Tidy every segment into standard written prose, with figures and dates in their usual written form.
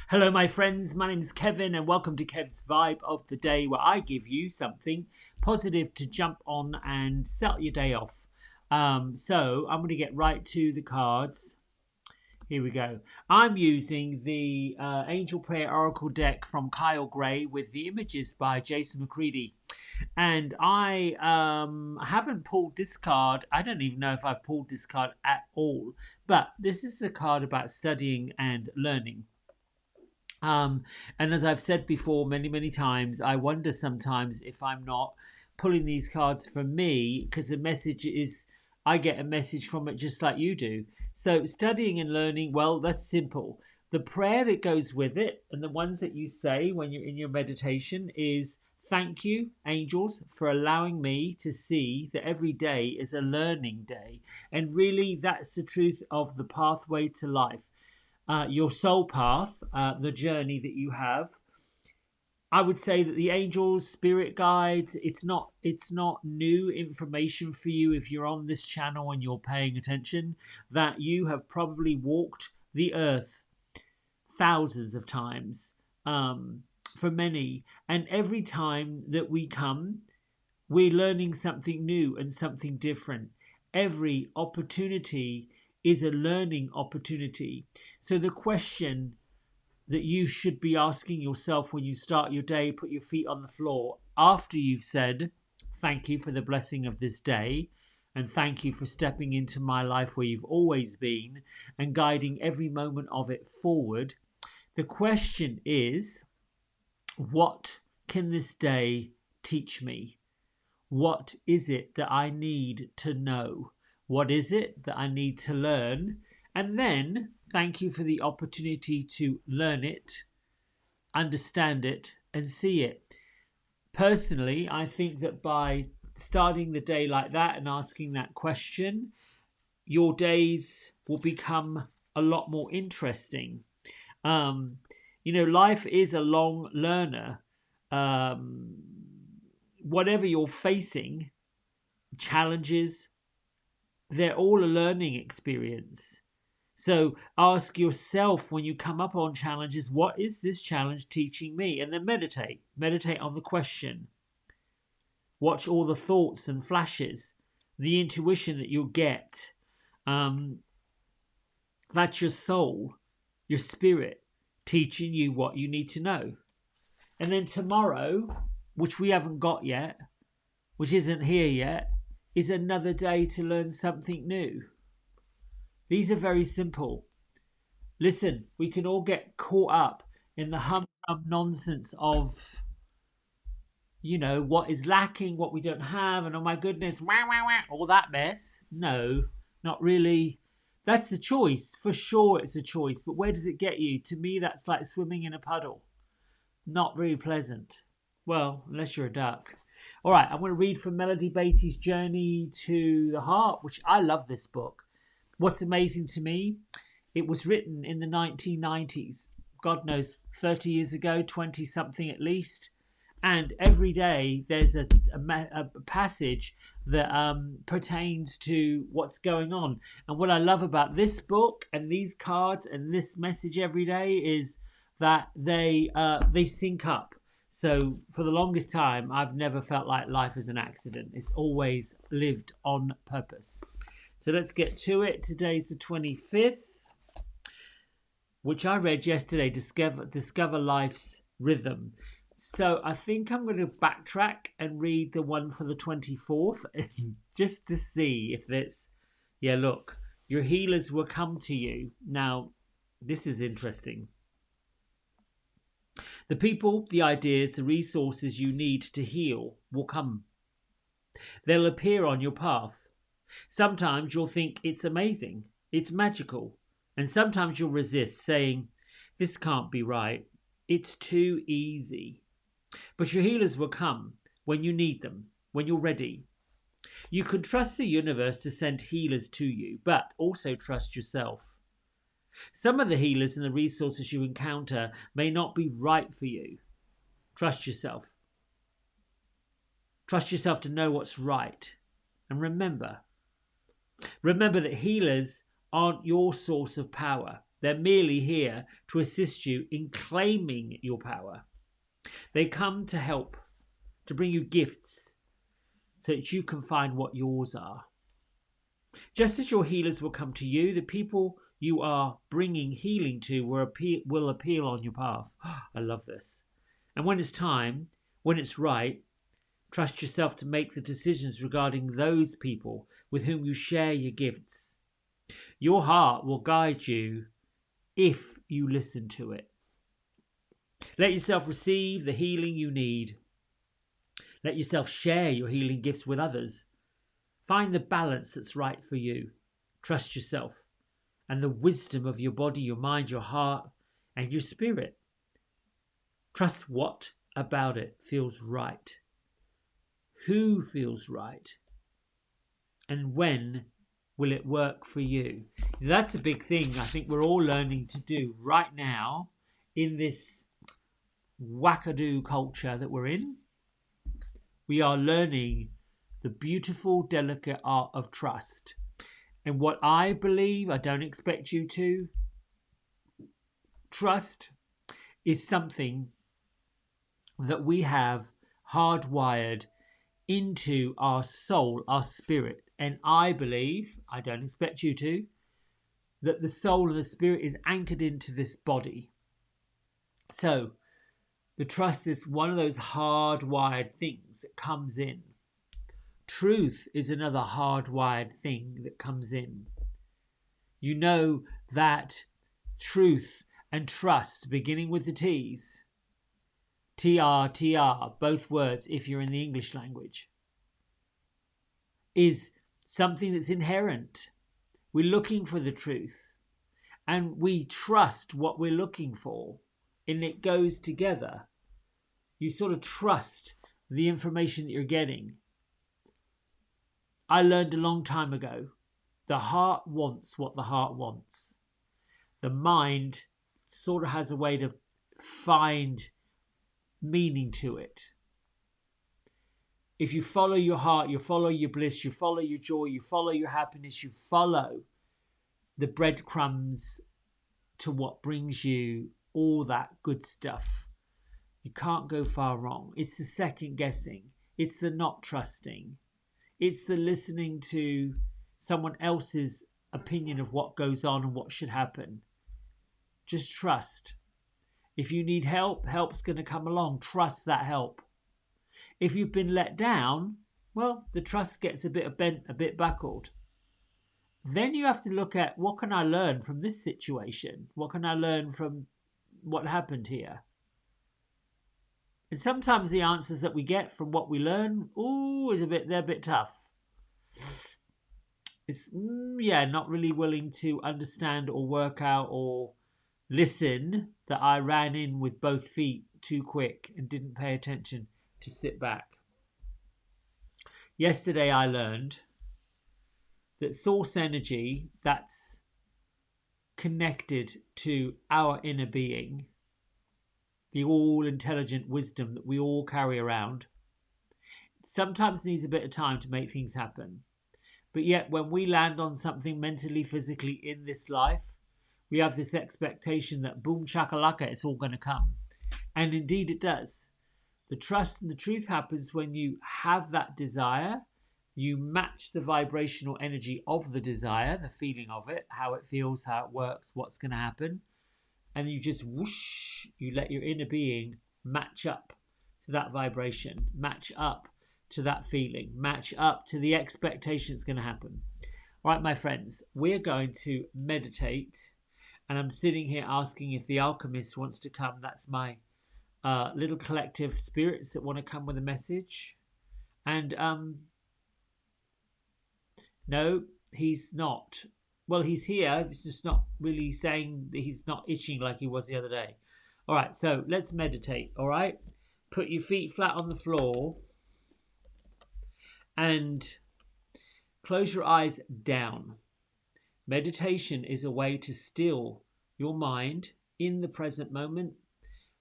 Hello, my friends. My name is Kevin, and welcome to Kev's Vibe of the Day, where I give you something positive to jump on and start your day off. So, I'm going to get right to the cards. Here we go. I'm using the Angel Prayer Oracle deck from Kyle Gray with the images by Jason McCready. And I haven't pulled this card. I don't even know if I've pulled this card at all. But this is a card about studying and learning. Um, and as I've said before many times, I wonder sometimes if I'm not pulling these cards for me because the message is I get a message from it just like you do. So studying and learning, well, that's simple. The prayer that goes with it and the ones that you say when you're in your meditation is thank you, angels, for allowing me to see that every day is a learning day. And really, that's the truth of the pathway to life, your soul path, the journey that you have. I would say that the angels, spirit guides, it's not new information for you if you're on this channel and you're paying attention, that you have probably walked the earth thousands of times, for many, and every time that we come, we're learning something new and something different. Every opportunity is a learning opportunity. So the question that you should be asking yourself when you start your day, put your feet on the floor, after you've said, thank you for the blessing of this day, and thank you for stepping into my life where you've always been and guiding every moment of it forward. The question is, what can this day teach me? What is it that I need to know? What is it that I need to learn? And then thank you for the opportunity to learn it, understand it, and see it. Personally, I think that by starting the day like that and asking that question, your days will become a lot more interesting. Um, Life is a long learner. Um, Whatever you're facing, challenges, they're all a learning experience. So ask yourself when you come up on challenges, what is this challenge teaching me? And then meditate. Meditate on the question. Watch all the thoughts and flashes, the intuition that you'll get. Um, that's your soul, your spirit, teaching you what you need to know. And then tomorrow, which we haven't got yet, which isn't here yet, is another day to learn something new. These are very simple. Listen, we can all get caught up in the humdrum nonsense of, what is lacking, what we don't have, and oh my goodness, wah, wah, wah, all that mess. No, not really. That's a choice. For sure, it's a choice. But where does it get you? To me, that's like swimming in a puddle. Not very pleasant. Well, unless you're a duck. All right, I'm going to read from Melody Beatty's Journey to the Heart, which I love this book. What's amazing to me, it was written in the 1990s, God knows, 30 years ago, 20 something at least. And every day there's a passage that pertains to what's going on. And what I love about this book and these cards and this message every day is that they sync up. So for the longest time, I've never felt like life is an accident. It's always lived on purpose. So let's get to it. Today's the 25th, which I read yesterday, Discover Life's Rhythm. So I think I'm going to backtrack and read the one for the 24th just to see if it's, yeah, look, your healers will come to you. Now, this is interesting. The people, the ideas, the resources you need to heal will come. They'll appear on your path. Sometimes you'll think it's amazing, it's magical, and sometimes you'll resist, saying, this can't be right, it's too easy. But your healers will come when you need them, when you're ready. You can trust the universe to send healers to you, but also trust yourself. Some of the healers and the resources you encounter may not be right for you. Trust yourself. Trust yourself to know what's right. And remember that healers aren't your source of power. They're merely here to assist you in claiming your power. They come to help, to bring you gifts so that you can find what yours are. Just as your healers will come to you, the people you are bringing healing to will appeal on your path. I love this. And when it's time, when it's right, trust yourself to make the decisions regarding those people with whom you share your gifts. Your heart will guide you if you listen to it. Let yourself receive the healing you need. Let yourself share your healing gifts with others. Find the balance that's right for you. Trust yourself and the wisdom of your body, your mind, your heart, and your spirit. Trust what about it feels right. Who feels right? And when will it work for you? That's a big thing I think we're all learning to do right now in this wackadoo culture that we're in. We are learning the beautiful, delicate art of trust. And what I believe, I don't expect you to, trust is something that we have hardwired into our soul, our spirit. And I believe, I don't expect you to, that the soul and the spirit is anchored into this body. So the trust is one of those hardwired things that comes in. Truth is another hardwired thing that comes in. You know that truth and trust, beginning with the T's, TR, both words if you're in the English language, is something that's inherent. We're looking for the truth and we trust what we're looking for, and it goes together. You sort of trust the information that you're getting. I learned a long time ago, the heart wants what the heart wants. The mind sort of has a way to find meaning to it. If you follow your heart, you follow your bliss, you follow your joy, you follow your happiness, you follow the breadcrumbs to what brings you all that good stuff. You can't go far wrong. It's the second guessing. It's the not trusting. It's the listening to someone else's opinion of what goes on and what should happen. Just trust. If you need help, help's going to come along. Trust that help. If you've been let down, well, the trust gets a bit bent, a bit buckled. Then you have to look at, what can I learn from this situation? What can I learn from what happened here? And sometimes the answers that we get from what we learn, they're a bit tough. It's, not really willing to understand or work out or listen that I ran in with both feet too quick and didn't pay attention to sit back. Yesterday I learned that source energy that's connected to our inner being, the all-intelligent wisdom that we all carry around, sometimes needs a bit of time to make things happen. But yet when we land on something mentally, physically in this life, we have this expectation that boom chakalaka, it's all going to come. And indeed it does. The trust and the truth happens when you have that desire, you match the vibrational energy of the desire, the feeling of it, how it feels, how it works, what's going to happen. And you just whoosh, you let your inner being match up to that vibration, match up to that feeling, match up to the expectation it's going to happen. All right, my friends, we're going to meditate. And I'm sitting here asking if the alchemist wants to come. That's my little collective spirits that want to come with a message. And no, he's not. Well, he's here. He's just not really saying that he's not itching like he was the other day. All right, so let's meditate, all right? Put your feet flat on the floor and close your eyes down. Meditation is a way to still your mind in the present moment.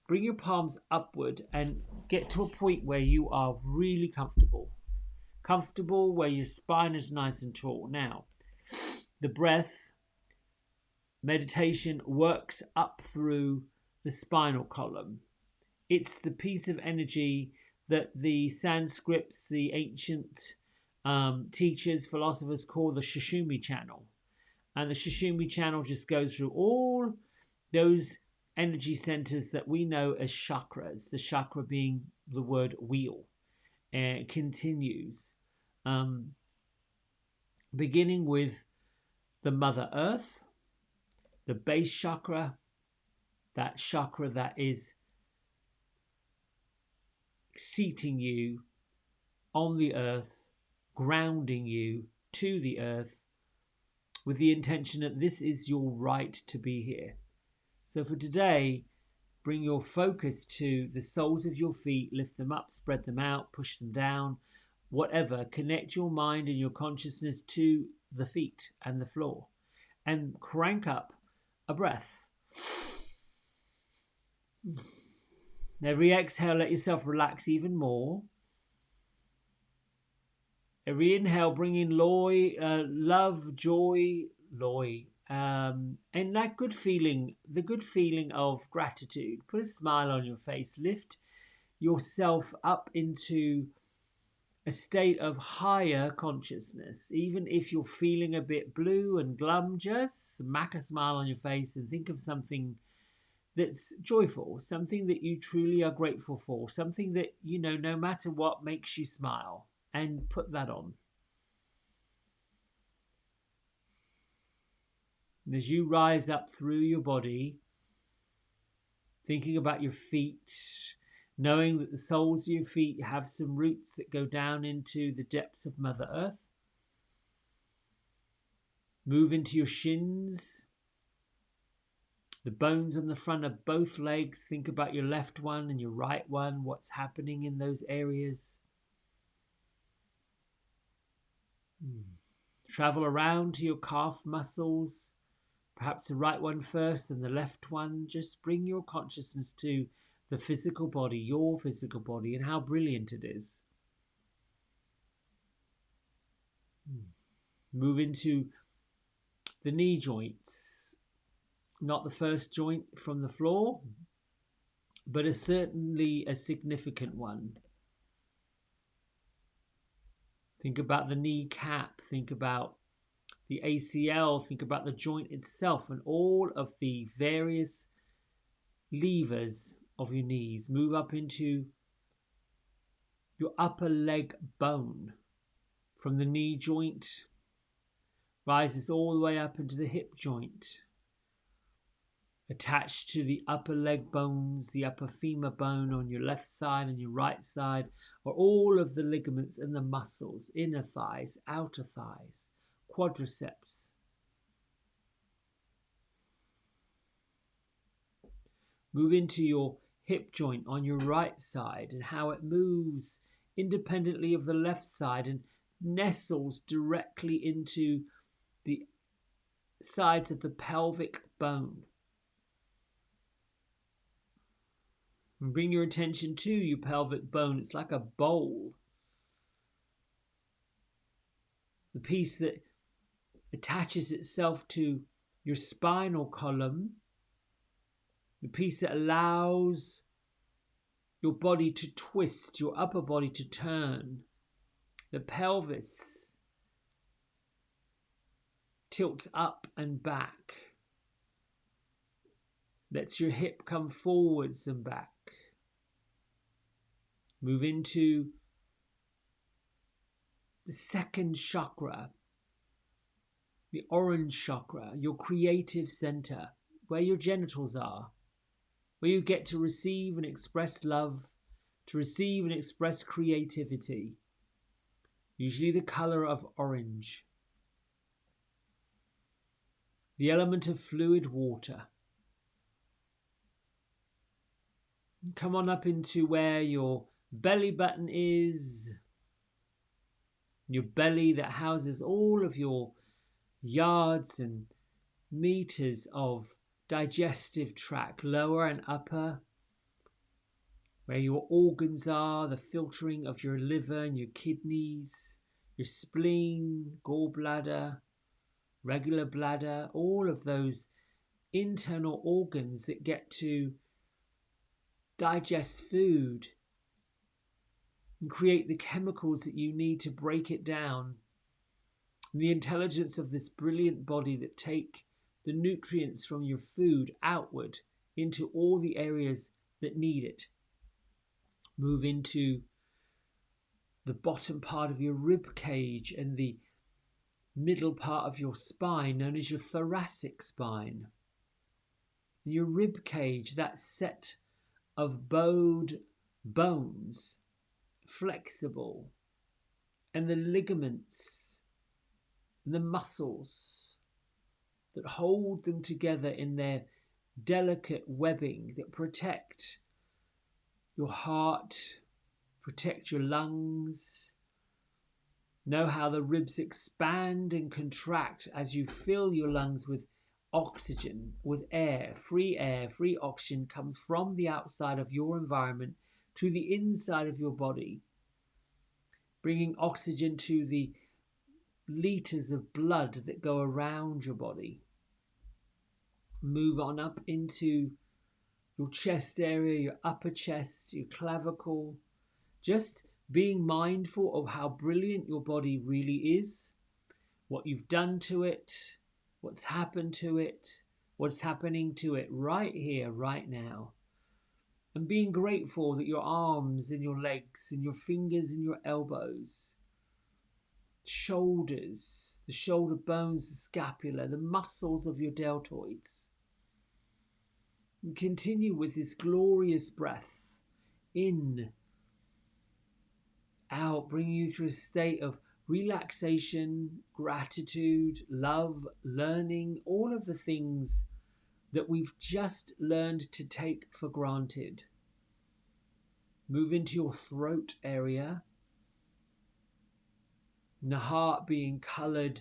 Bring your palms upward and get to a point where you are really comfortable. Comfortable where your spine is nice and tall. Now, the breath meditation works up through the spinal column. It's the piece of energy that the Sanskrits, the ancient teachers, philosophers call the Sushumna channel. And the Sushumna channel just goes through all those energy centers that we know as chakras, the chakra being the word wheel, and it continues, beginning with the Mother Earth, the base chakra that is seating you on the earth, grounding you to the earth with the intention that this is your right to be here. So for today, bring your focus to the soles of your feet, lift them up, spread them out, push them down, whatever. Connect your mind and your consciousness to the feet and the floor, and crank up a breath. Every exhale, let yourself relax even more. Every inhale, bring in love, joy, and that good feeling, the good feeling of gratitude. Put a smile on your face. Lift yourself up into a state of higher consciousness. Even if you're feeling a bit blue and glum, just smack a smile on your face and think of something that's joyful, something that you truly are grateful for, something that, no matter what, makes you smile, and put that on. And as you rise up through your body, thinking about your feet, knowing that the soles of your feet have some roots that go down into the depths of Mother Earth, move into your shins, the bones on the front of both legs. Think about your left one and your right one, what's happening in those areas. Travel around to your calf muscles, perhaps the right one first and the left one. Just bring your consciousness to the physical body, your physical body, and how brilliant it is. Move into the knee joints, not the first joint from the floor, but certainly a significant one. Think about the kneecap, think about the ACL, think about the joint itself and all of the various levers of your knees. Move up into your upper leg bone. From the knee joint, rises all the way up into the hip joint. Attached to the upper leg bones, the upper femur bone on your left side and your right side, are all of the ligaments and the muscles, inner thighs, outer thighs, quadriceps. Move into your hip joint on your right side and how it moves independently of the left side and nestles directly into the sides of the pelvic bone. And bring your attention to your pelvic bone. It's like a bowl. The piece that attaches itself to your spinal column. The piece that allows your body to twist, your upper body to turn. The pelvis tilts up and back. Lets your hip come forwards and back. Move into the second chakra, the orange chakra, your creative center, where your genitals are, where you get to receive and express love, to receive and express creativity, usually the color of orange. The element of fluid water. Come on up into where your belly button is, your belly that houses all of your yards and meters of digestive tract, lower and upper, where your organs are, the filtering of your liver and your kidneys, your spleen, gallbladder, regular bladder, all of those internal organs that get to digest food and create the chemicals that you need to break it down. And the intelligence of this brilliant body that take the nutrients from your food outward into all the areas that need it. Move into the bottom part of your rib cage and the middle part of your spine, known as your thoracic spine. Your rib cage, that set of bowed bones, flexible, and the ligaments and the muscles that hold them together in their delicate webbing that protect your heart, protect your lungs. Know how the ribs expand and contract as you fill your lungs with oxygen, with air. Free oxygen comes from the outside of your environment to the inside of your body, bringing oxygen to the liters of blood that go around your body. Move on up into your chest area, your upper chest, your clavicle. Just being mindful of how brilliant your body really is, what you've done to it, what's happened to it, what's happening to it right here, right now. And being grateful that your arms and your legs and your fingers and your elbows, shoulders, the shoulder bones, the scapula, the muscles of your deltoids. And continue with this glorious breath in, out, bringing you to a state of relaxation, gratitude, love, learning, all of the things that we've just learned to take for granted. Move into your throat area, and the heart being coloured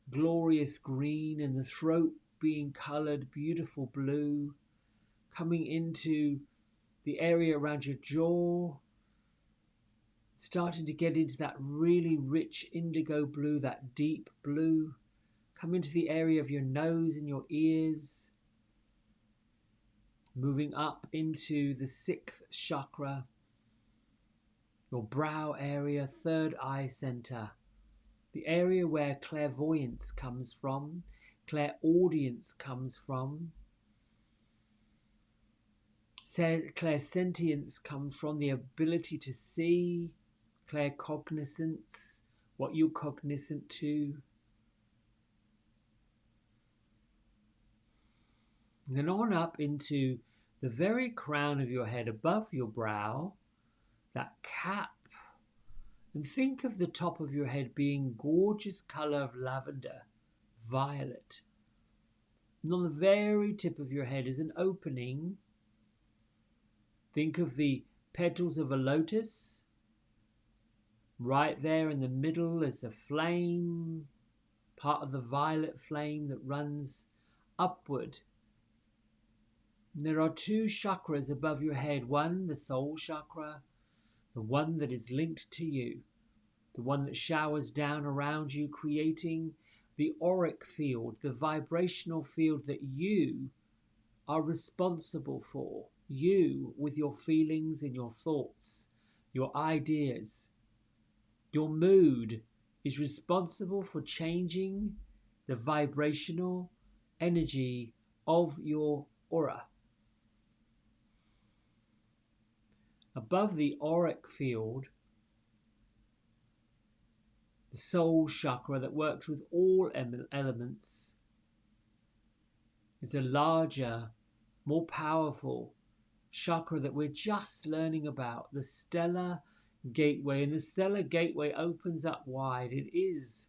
glorious green and the throat being coloured beautiful blue, coming into the area around your jaw, starting to get into that really rich indigo blue, that deep blue. Come into the area of your nose and your ears, moving up into the 6th chakra, your brow area, 3rd eye center, the area where clairvoyance comes from, clairaudience comes from, clairsentience comes from, the ability to see, claircognizance, what you're cognizant to. And then on up into the very crown of your head, above your brow, that cap. And think of the top of your head being gorgeous colour of lavender, violet. And on the very tip of your head is an opening. Think of the petals of a lotus. Right there in the middle is a flame, part of the violet flame that runs upward. And there are 2 chakras above your head. One, the soul chakra, the one that is linked to you, the one that showers down around you, creating the auric field, the vibrational field that you are responsible for. You, with your feelings and your thoughts, your ideas. Your mood is responsible for changing the vibrational energy of your aura. Above the auric field, the soul chakra that works with all elements, is a larger, more powerful chakra that we're just learning about, the stellar gateway. And the stellar gateway opens up wide. It is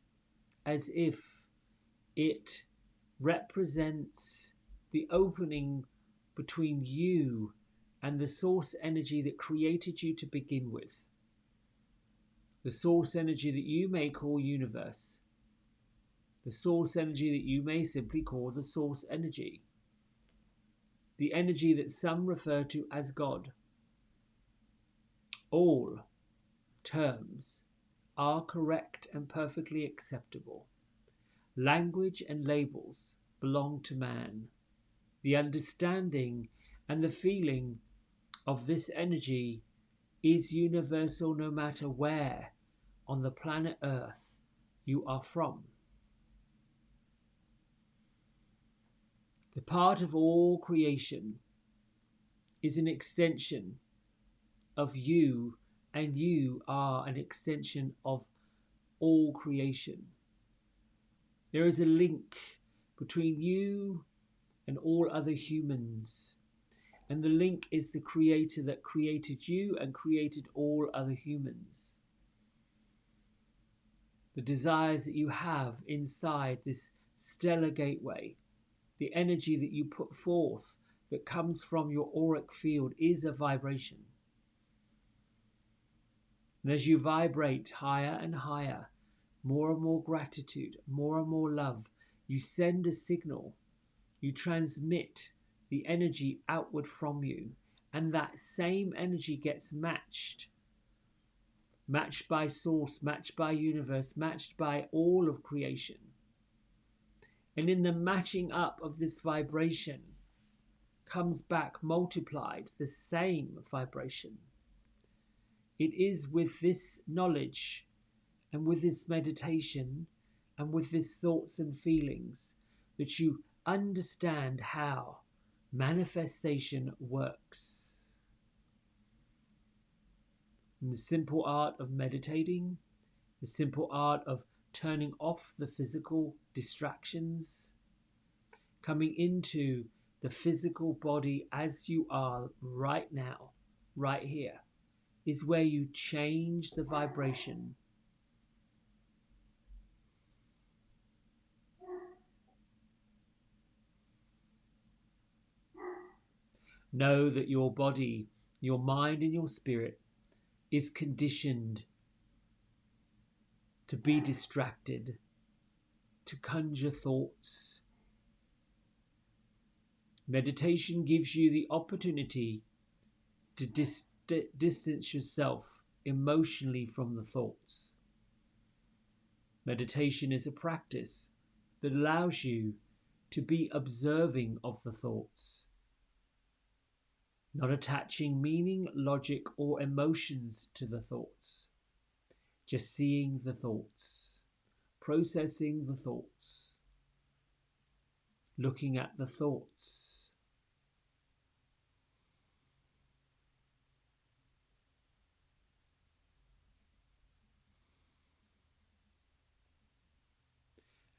as if it represents the opening between you and the source energy that created you to begin with. The source energy that you may call universe. The source energy that you may simply call the source energy. The energy that some refer to as God. All terms are correct and perfectly acceptable. Language and labels belong to man. The understanding and the feeling of this energy is universal no matter where on the planet Earth you are from. The part of all creation is an extension of you, and you are an extension of all creation. There is a link between you and all other humans, and the link is the creator that created you and created all other humans. The desires that you have inside this stellar gateway, the energy that you put forth that comes from your auric field is a vibration. And as you vibrate higher and higher, more and more gratitude, more and more love, you send a signal, you transmit the energy outward from you, and that same energy gets matched by source, matched by universe, matched by all of creation. And in the matching up of this vibration comes back multiplied the same vibration. It is with this knowledge and with this meditation and with these thoughts and feelings that you understand how manifestation works. And the simple art of meditating, the simple art of turning off the physical distractions, coming into the physical body as you are right now, right here, is where you change the vibration. Know that your body, your mind and your spirit is conditioned to be distracted, to conjure thoughts. Meditation gives you the opportunity to distance yourself emotionally from the thoughts. Meditation is a practice that allows you to be observing of the thoughts, not attaching meaning, logic, or emotions to the thoughts, just seeing the thoughts, processing the thoughts, looking at the thoughts.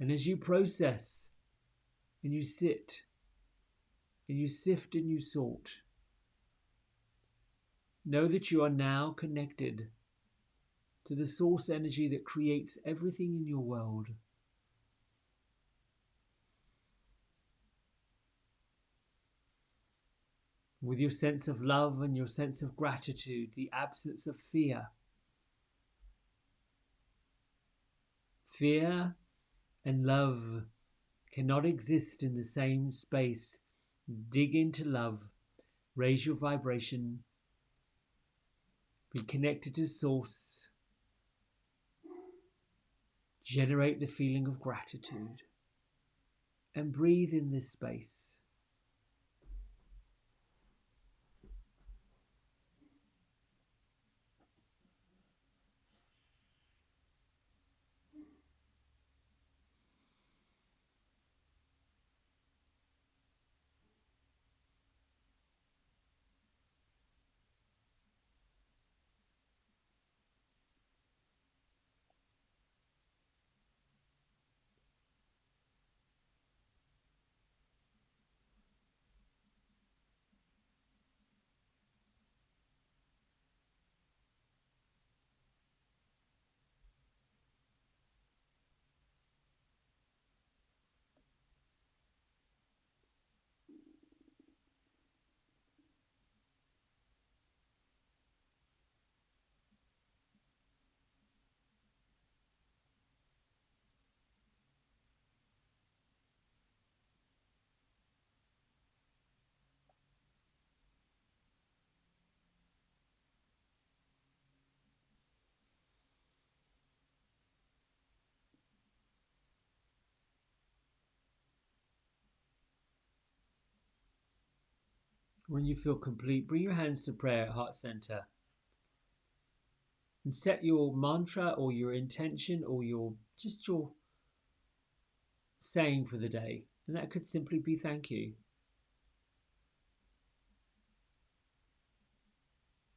And as you process and you sit and you sift and you sort, know that you are now connected to the source energy that creates everything in your world. With your sense of love and your sense of gratitude, the absence of fear. Fear and love cannot exist in the same space. Dig into love, raise your vibration, be connected to source, generate the feeling of gratitude, and breathe in this space. When you feel complete, bring your hands to prayer at heart center and set your mantra or your intention or your saying for the day. And that could simply be thank you.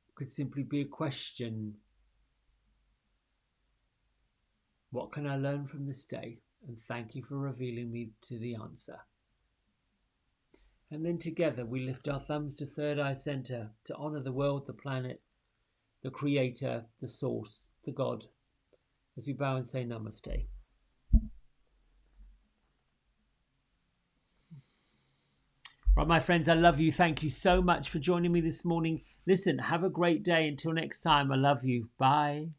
It could simply be a question. What can I learn from this day? And thank you for revealing me to the answer. And then together we lift our thumbs to third eye center to honor the world, the planet, the creator, the source, the God, as we bow and say namaste. Right, my friends, I love you. Thank you so much for joining me this morning. Listen, have a great day. Until next time, I love you. Bye.